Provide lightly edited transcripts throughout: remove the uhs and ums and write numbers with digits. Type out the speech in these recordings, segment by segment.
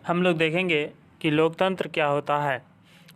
हम लोग देखेंगे कि लोकतंत्र क्या होता है।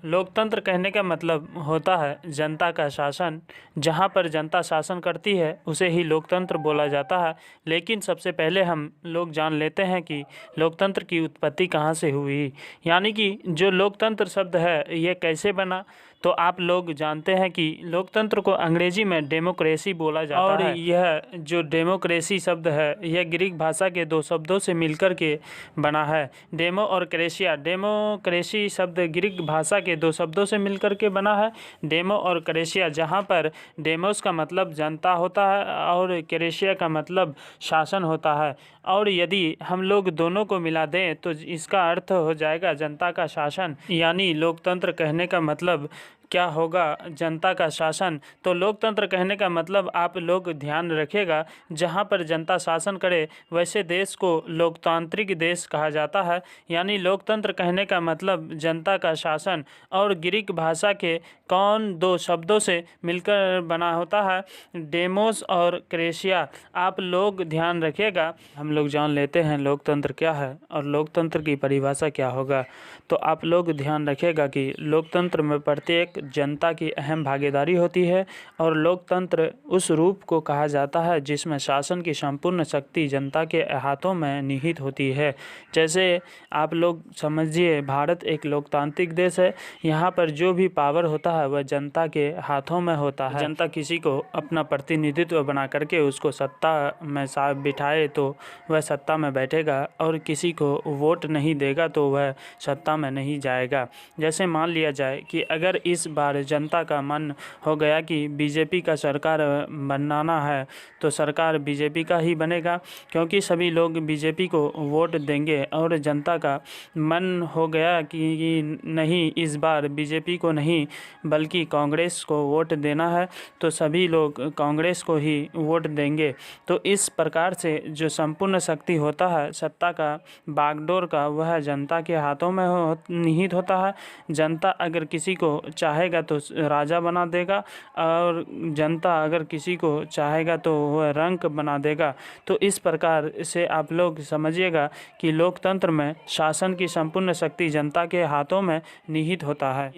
लोकतंत्र कहने का मतलब होता है जनता का शासन। जहाँ पर जनता शासन करती है उसे ही लोकतंत्र बोला जाता है। लेकिन सबसे पहले हम लोग जान लेते हैं कि लोकतंत्र की उत्पत्ति कहाँ से हुई, यानी कि जो लोकतंत्र शब्द है ये कैसे बना। तो आप लोग जानते हैं कि लोकतंत्र को अंग्रेजी में डेमोक्रेसी बोला जाता है। और यह जो डेमोक्रेसी शब्द है यह ग्रीक भाषा के दो शब्दों से मिलकर के बना है। डेमो और क्रेशिया। डेमोक्रेसी शब्द ग्रीक भाषा के दो शब्दों से मिलकर के बना है, डेमो और क्रेशिया, जहाँ पर डेमोस का मतलब जनता होता है और क्रेशिया का मतलब शासन होता है। और यदि हम लोग दोनों को मिला दें तो इसका अर्थ हो जाएगा जनता का शासन। यानी लोकतंत्र कहने का मतलब क्या होगा, जनता का शासन। तो लोकतंत्र कहने का मतलब आप लोग ध्यान रखिएगा, जहाँ पर जनता शासन करे वैसे देश को लोकतांत्रिक देश कहा जाता है। यानी लोकतंत्र कहने का मतलब जनता का शासन। और ग्रीक भाषा के कौन दो शब्दों से मिलकर बना होता है, डेमोस और क्रेशिया। आप लोग ध्यान रखिएगा। हम लोग जान लेते हैं लोकतंत्र क्या है और लोकतंत्र की परिभाषा क्या होगा। तो आप लोग ध्यान रखिएगा कि लोकतंत्र में प्रत्येक जनता की अहम भागीदारी होती है और लोकतंत्र उस रूप को कहा जाता है जिसमें शासन की संपूर्ण शक्ति जनता के हाथों में निहित होती है। जैसे आप लोग समझिए, भारत एक लोकतांत्रिक देश है। यहाँ पर जो भी पावर होता है वह जनता के हाथों में होता है। जनता किसी को अपना प्रतिनिधित्व बना करके उसको सत्ता में बिठाए तो वह सत्ता में बैठेगा, और किसी को वोट नहीं देगा तो वह सत्ता में नहीं जाएगा। जैसे मान लिया जाए कि अगर इस बार जनता का मन हो गया कि बीजेपी का सरकार बनाना है तो सरकार बीजेपी का ही बनेगा, क्योंकि सभी लोग बीजेपी को वोट देंगे। और जनता का मन हो गया कि नहीं, इस बार बीजेपी को नहीं बल्कि कांग्रेस को वोट देना है, तो सभी लोग कांग्रेस को ही वोट देंगे। तो इस प्रकार से जो संपूर्ण शक्ति होता है सत्ता का, बागडोर का, वह जनता के हाथों में निहित होता है। जनता अगर किसी को चाहेगा तो राजा बना देगा, और जनता अगर किसी को चाहेगा तो वह रंक बना देगा। तो इस प्रकार से आप लोग समझिएगा कि लोकतंत्र में शासन की संपूर्ण शक्ति जनता के हाथों में निहित होता है।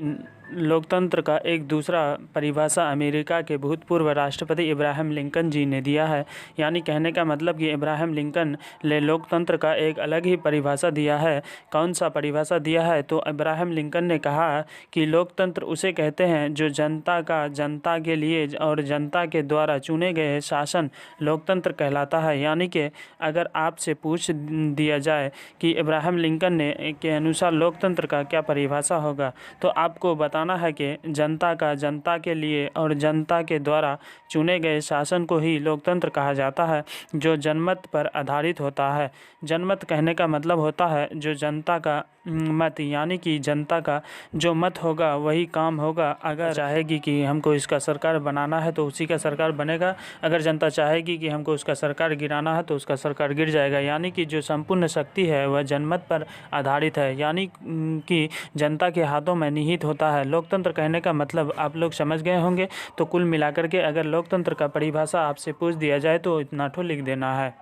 लोकतंत्र का एक दूसरा परिभाषा अमेरिका के भूतपूर्व राष्ट्रपति इब्राहिम लिंकन जी ने दिया है। यानी कहने का मतलब कि इब्राहिम लिंकन ने लोकतंत्र का एक अलग ही परिभाषा दिया है। कौन सा परिभाषा दिया है? तो इब्राहिम लिंकन ने कहा कि लोकतंत्र उसे कहते हैं जो जनता का जनता के लिए और जनता के द्वारा चुने गए शासन लोकतंत्र कहलाता है। यानी कि अगर आपसे पूछ दिया जाए कि इब्राहिम लिंकन ने के अनुसार लोकतंत्र का क्या परिभाषा होगा, तो आपको बताना है कि जनता का जनता के लिए और जनता के द्वारा चुने गए शासन को ही लोकतंत्र कहा जाता है, जो जनमत पर आधारित होता है। जनमत कहने का मतलब होता है जो जनता का मत, यानी कि जनता का जो मत होगा वही काम होगा। अगर चाहेगी कि हमको इसका सरकार बनाना है तो उसी का सरकार बनेगा, अगर जनता चाहेगी कि हमको उसका सरकार गिराना है तो उसका सरकार गिर जाएगा। यानी कि जो संपूर्ण शक्ति है वह जनमत पर आधारित है, यानी कि जनता के हाथों में निहित होता है। लोकतंत्र कहने का मतलब आप लोग समझ गए होंगे। तो कुल मिलाकर के अगर लोकतंत्र का परिभाषा आपसे पूछ दिया जाए तो इतना ठो लिख देना है।